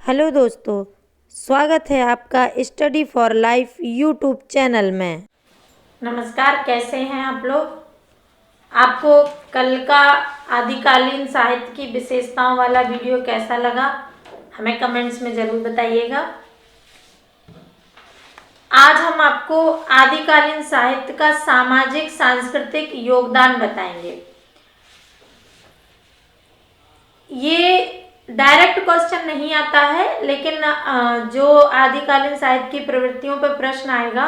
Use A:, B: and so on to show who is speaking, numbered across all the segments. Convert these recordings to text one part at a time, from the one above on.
A: Hello दोस्तों, स्वागत है आपका study for life YouTube channel में।
B: नमस्कार, कैसे हैं आप लोग। आपको कल का आदिकालीन साहित्य की विशेषताओं वाला वीडियो कैसा लगा, हमें कमेंट्स में ज़रूर बताइएगा। आज हम आपको आदिकालीन साहित्य का सामाजिक सांस्कृतिक योगदान बताएंगे। ये डायरेक्ट क्वेश्चन नहीं आता है, लेकिन जो आदिकालीन साहित्य की प्रवृत्तियों पर प्रश्न आएगा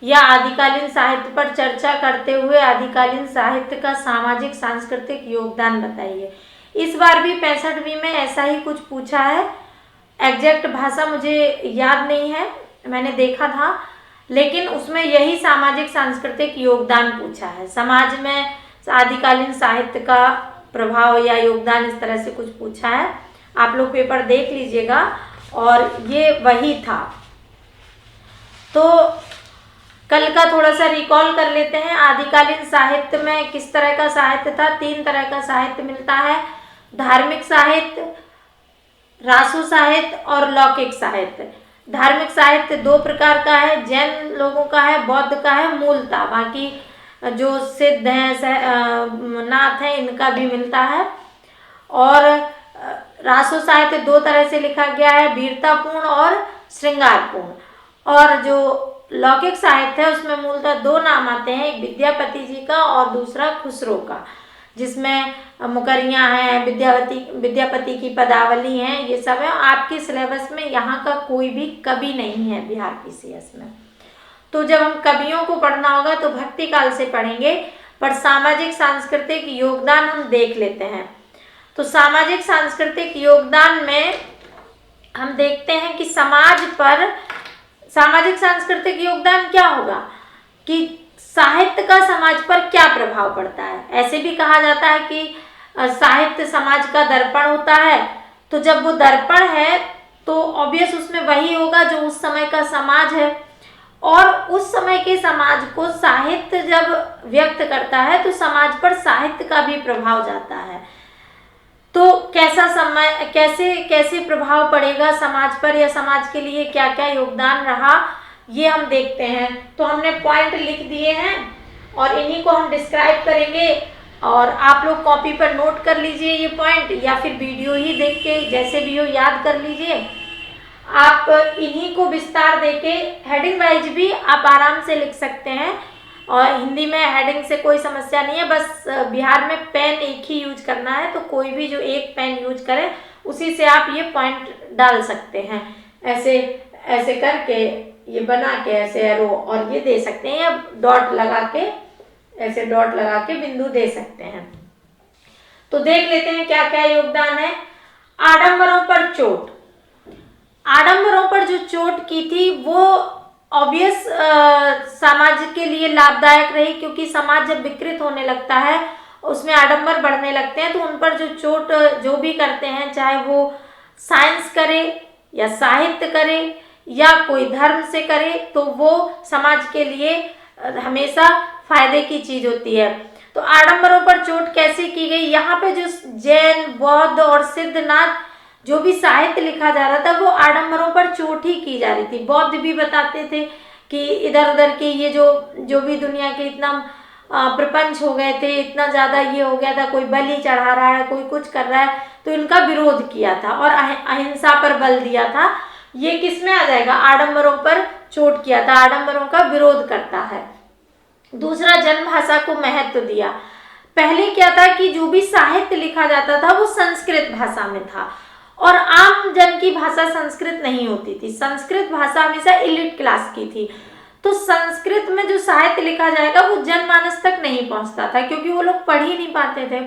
B: या आदिकालीन साहित्य पर चर्चा करते हुए आदिकालीन साहित्य का सामाजिक सांस्कृतिक योगदान बताइए। इस बार भी 65वीं में ऐसा ही कुछ पूछा है। एग्जैक्ट भाषा मुझे याद नहीं है, मैंने देखा था, लेकिन उसमें यही सामाजिक सांस्कृतिक योगदान पूछा है। समाज में आदिकालीन साहित्य का प्रभाव या योगदान, इस तरह से कुछ पूछा है। आप लोग पेपर देख लीजिएगा, और ये वही था। तो कल का थोड़ा सा रिकॉल कर लेते हैं। आदिकालीन साहित्य में किस तरह का साहित्य था? 3 तरह का साहित्य मिलता है: धार्मिक साहित्य, रासो साहित्य और लौकिक साहित्य। धार्मिक साहित्य 2 प्रकार का है, जैन लोगों का है, बौद्ध का है मूलतः, बाकी जो सिद्ध हैं, नाथ हैं, इनका भी मिलता है। और रासो साहित्य 2 तरह से लिखा गया है, वीरतापूर्ण और श्रृंगारपूर्ण। और जो लौकिक साहित्य है उसमें मूलतः 2 नाम आते हैं, एक विद्यापति जी का और दूसरा खुसरो का, जिसमें मुकरियाँ हैं, विद्यापति की पदावली हैं, ये सब है। आपके सिलेबस में यहाँ का कोई भी कवि नहीं है बिहार PCS में। तो जब हम कवियों को पढ़ना होगा तो भक्ति काल से पढ़ेंगे, पर सामाजिक सांस्कृतिक योगदान हम देख लेते हैं। तो सामाजिक सांस्कृतिक योगदान में हम देखते हैं कि समाज पर सामाजिक सांस्कृतिक योगदान क्या होगा, कि साहित्य का समाज पर क्या प्रभाव पड़ता है। ऐसे भी कहा जाता है कि साहित्य समाज का दर्पण होता है। तो जब वो दर्पण है तो ऑब्वियस उसमें वही होगा जो उस समय का समाज है, और उस समय के समाज को साहित्य जब व्यक्त करता है तो समाज पर साहित्य का भी प्रभाव जाता है। तो कैसे प्रभाव पड़ेगा समाज पर, या समाज के लिए क्या क्या योगदान रहा, ये हम देखते हैं। तो हमने पॉइंट लिख दिए हैं और इन्हीं को हम डिस्क्राइब करेंगे, और आप लोग कॉपी पर नोट कर लीजिए ये पॉइंट, या फिर वीडियो ही देख के जैसे भी हो याद कर लीजिए। आप इन्हीं को विस्तार देके हेडिंग वाइज भी आप आराम से लिख सकते हैं, और हिंदी में हेडिंग से कोई समस्या नहीं है। बस बिहार में पेन एक ही यूज करना है, तो कोई भी जो एक पेन यूज करे उसी से आप ये पॉइंट डाल सकते हैं। ऐसे ऐसे करके ये बना के ऐसे एरो और ये दे सकते हैं, या डॉट लगा के, ऐसे डॉट लगा के बिंदु दे सकते हैं। तो देख लेते हैं क्या क्या योगदान है। आडंबरों पर चोट। आडंबरों पर जो चोट की थी वो ऑब्वियस समाज के लिए लाभदायक रही, क्योंकि समाज जब विकृत होने लगता है, उसमें आडंबर बढ़ने लगते हैं, तो उन पर जो चोट जो भी करते हैं, चाहे वो साइंस करे या साहित्य करे या कोई धर्म से करे, तो वो समाज के लिए हमेशा फायदे की चीज होती है। तो आडंबरों पर चोट कैसे की गई? यहाँ पे जो जैन, बौद्ध और सिद्धनाथ जो भी साहित्य लिखा जा रहा था वो आडंबरों पर चोट ही की जा रही थी। बौद्ध भी बताते थे कि इधर उधर के ये जो भी दुनिया के इतना प्रपंच हो गए थे, इतना ज़्यादा ये हो गया था, कोई बलि चढ़ा रहा है, कोई कुछ कर रहा है, तो इनका विरोध किया था और अहिंसा पर बल दिया था। ये किस में आ जाएगा? आडंबरों पर चोट किया था, आडंबरों का विरोध करता है। दूसरा, जनभाषा को महत्व दिया। पहले क्या था कि जो भी साहित्य लिखा जाता था वो संस्कृत भाषा में था, और आम जन की भाषा संस्कृत नहीं होती थी। संस्कृत भाषा हमेशा एलिट क्लास की थी। तो संस्कृत में जो साहित्य लिखा जाएगा वो जनमानस तक नहीं पहुंचता था, क्योंकि वो लोग पढ़ ही नहीं पाते थे।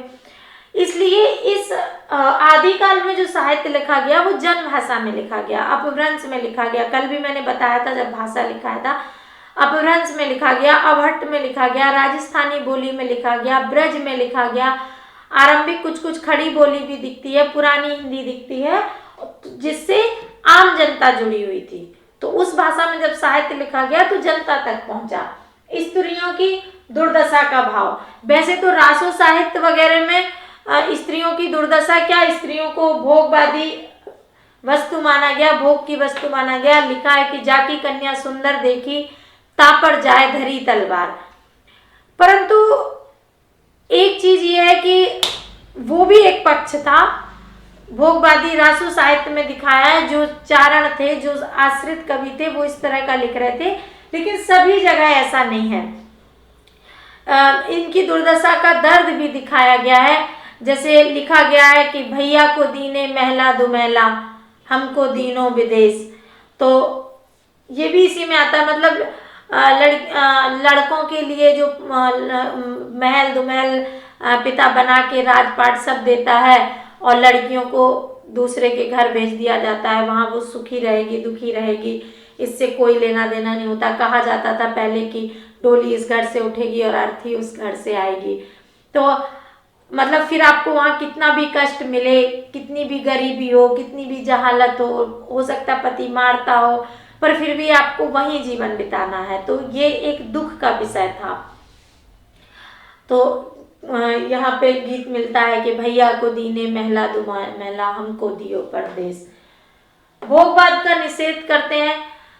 B: इसलिए इस आदिकाल में जो साहित्य लिखा गया वो जन भाषा में लिखा गया, अपभ्रंश में लिखा गया। कल भी मैंने बताया था जब भाषा लिखा था, अपभ्रंश में लिखा गया, अभट्ट में लिखा गया, राजस्थानी बोली में लिखा गया, ब्रज में लिखा गया, आरंभिक कुछ खड़ी बोली भी दिखती है, पुरानी हिंदी दिखती है, जिससे आम जनता जुड़ी हुई थी। तो उस भाषा में जब साहित्य लिखा गया तो जनता तक पहुंचा। स्त्रियों की दुर्दशा का भाव। वैसे तो रासो साहित्य वगैरह में स्त्रियों की दुर्दशा क्या, स्त्रियों को भोगवादी वस्तु माना गया, भोग की वस्तु माना गया। लिखा है कि जाकी कन्या सुंदर देखी, तापर जाए धरी तलवार। परंतु एक चीज ये है कि वो भी एक पक्ष था, भोगवादी रासो साहित्य में दिखाया है। जो चारण थे, जो आश्रित कवि थे, वो इस तरह का लिख रहे थे, लेकिन सभी जगह ऐसा नहीं है। इनकी दुर्दशा का दर्द भी दिखाया गया है। जैसे लिखा गया है कि भैया को दीने महला दुमहला, हमको दीनो विदेश। तो ये भी इसी में आता है। मतलब लड़कों के लिए जो महल दुमहल पिता बना के राजपाट सब देता है, और लड़कियों को दूसरे के घर भेज दिया जाता है, वहाँ वो सुखी रहेगी दुखी रहेगी, इससे कोई लेना देना नहीं होता। कहा जाता था पहले कि डोली इस घर से उठेगी और अर्थी उस घर से आएगी। तो मतलब फिर आपको वहाँ कितना भी कष्ट मिले, कितनी भी गरीबी हो, कितनी भी जहालत हो सकता पति मारता हो, पर फिर भी आपको वहीं जीवन बिताना है। तो ये एक दुख का विषय था। तो यहाँ पे गीत मिलता है कि भैया को दीने महला दुमहला, हमको दियो परदेश। भोगवाद का निषेध करते हैं।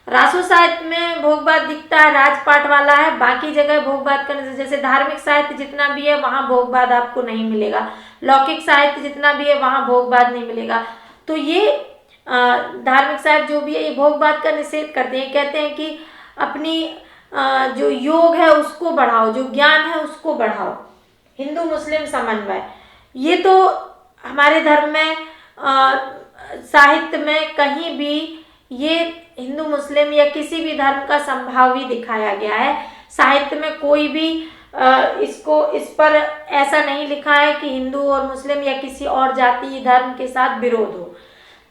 B: रासो साहित्य में भोगवाद दिखता है, राजपाट वाला है। बाकी जगह भोगवाद का, जैसे धार्मिक साहित्य जितना भी है वहाँ भोगवाद आपको नहीं मिलेगा, लौकिक साहित्य जितना भी है वहाँ भोगवाद नहीं मिलेगा। तो ये धार्मिक साहित्य जो भी है ये भोगवाद का निषेध करते हैं। कहते हैं कि अपनी जो योग है उसको बढ़ाओ, जो ज्ञान है उसको बढ़ाओ। हिंदू मुस्लिम समन्वय, ये तो हमारे धर्म में साहित्य में कहीं भी ये हिंदू मुस्लिम या किसी भी धर्म का संभाव ही दिखाया गया है। साहित्य में कोई भी इस पर ऐसा नहीं लिखा है कि हिंदू और मुस्लिम या किसी और जाति धर्म के साथ विरोध हो।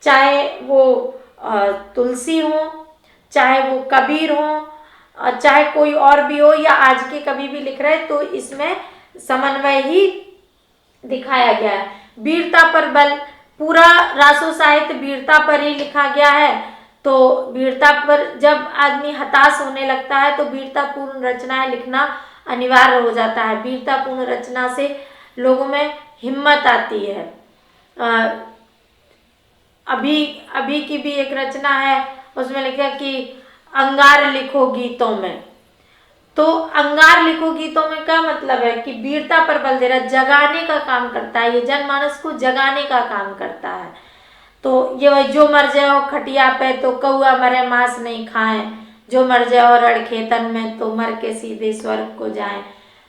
B: चाहे वो तुलसी हो, चाहे वो कबीर हो, चाहे कोई और भी हो, या आज के कवि भी लिख रहे, तो इसमें समन्वय ही दिखाया गया है। वीरता पर बल, पूरा रासो साहित्य वीरता पर ही लिखा गया है। तो वीरता पर जब आदमी हताश होने लगता है तो वीरतापूर्ण रचनाएं लिखना अनिवार्य हो जाता है। वीरतापूर्ण रचना से लोगों में हिम्मत आती है। अभी की भी एक रचना है, उसमें लिखा कि अंगार लिखो गीतों में। तो अंगार लिखो गीतों में क्या मतलब है कि वीरता पर बल दे रहा, जगाने का काम करता है। ये जनमानस को जगाने का काम करता है। तो ये जो मर जाओ खटिया पे तो कौआ मरे मांस नहीं खाएं, जो मर जाओ रण खेतन में तो मर के सीधे स्वर्ग को जाएं।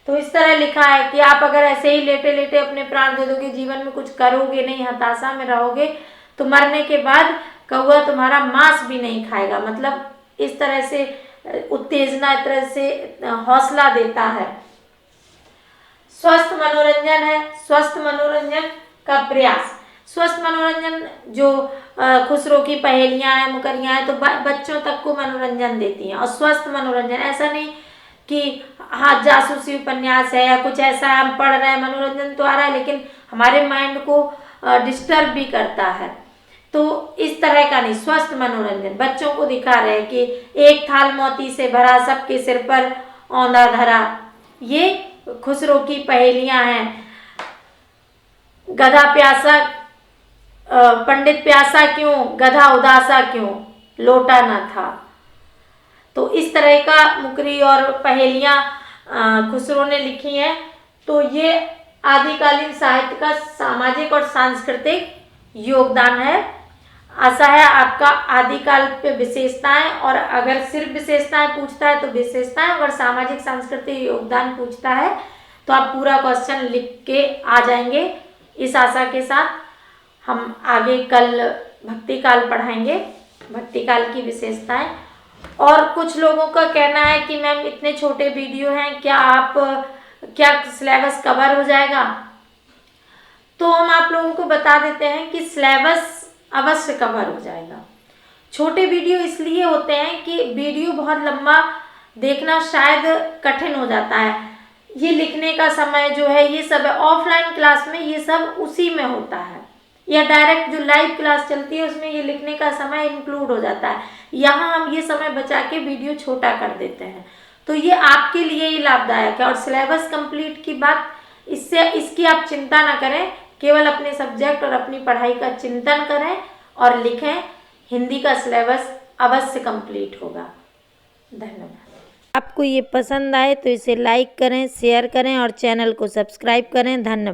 B: तो इस तरह लिखा है कि आप अगर ऐसे ही लेटे लेटे अपने प्राण दे दोगे, जीवन में कुछ करोगे नहीं, हताशा में रहोगे, तो मरने के बाद कौआ तुम्हारा मांस भी नहीं खाएगा। मतलब इस तरह से उत्तेजना, इस तरह से हौसला देता है। स्वस्थ मनोरंजन है, स्वस्थ मनोरंजन का प्रयास। स्वस्थ मनोरंजन जो खुसरो की पहेलियां हैं, मुकरियां हैं, तो बच्चों तक को मनोरंजन देती हैं। और स्वस्थ मनोरंजन ऐसा नहीं कि हाँ जासूसी उपन्यास है या कुछ ऐसा है, हम पढ़ रहे हैं, मनोरंजन तो आ रहा है लेकिन हमारे माइंड को डिस्टर्ब भी करता है। तो इस तरह का नहीं, स्वस्थ मनोरंजन। बच्चों को दिखा रहे हैं कि एक थाल मोती से भरा, सबके सिर पर औंधा धरा। ये खुसरो की पहेलियां हैं। गधा प्यासा, पंडित प्यासा क्यों, गधा उदासा क्यों, लोटा न था। तो इस तरह का मुकरी और पहेलियां खुसरो ने लिखी हैं। तो ये आदिकालीन साहित्य का सामाजिक और सांस्कृतिक योगदान है। आशा है आपका आदिकाल पे विशेषताएं, और अगर सिर्फ विशेषताएं पूछता है तो विशेषताएं, अगर सामाजिक सांस्कृतिक योगदान पूछता है तो आप पूरा क्वेश्चन लिख के आ जाएंगे। इस आशा के साथ हम आगे कल भक्ति काल पढ़ाएंगे, भक्ति काल की विशेषताएं। और कुछ लोगों का कहना है कि मैम इतने छोटे वीडियो हैं, क्या सिलेबस कवर हो जाएगा? तो हम आप लोगों को बता देते हैं कि सिलेबस अवश्य कवर हो जाएगा। छोटे वीडियो इसलिए होते हैं कि वीडियो बहुत लंबा देखना शायद कठिन हो जाता है। ये लिखने का समय जो है ये सब ऑफलाइन क्लास में ये सब उसी में होता है, या डायरेक्ट जो लाइव क्लास चलती है उसमें ये लिखने का समय इंक्लूड हो जाता है। यहाँ हम ये समय बचा के वीडियो छोटा कर देते हैं, तो ये आपके लिए ही लाभदायक है। और सिलेबस कंप्लीट की बात, इसकी आप चिंता ना करें, केवल अपने सब्जेक्ट और अपनी पढ़ाई का चिंतन करें और लिखें। हिंदी का सिलेबस अवश्य कंप्लीट होगा। धन्यवाद।
A: आपको ये पसंद आए तो इसे लाइक करें, शेयर करें और चैनल को सब्सक्राइब करें। धन्यवाद।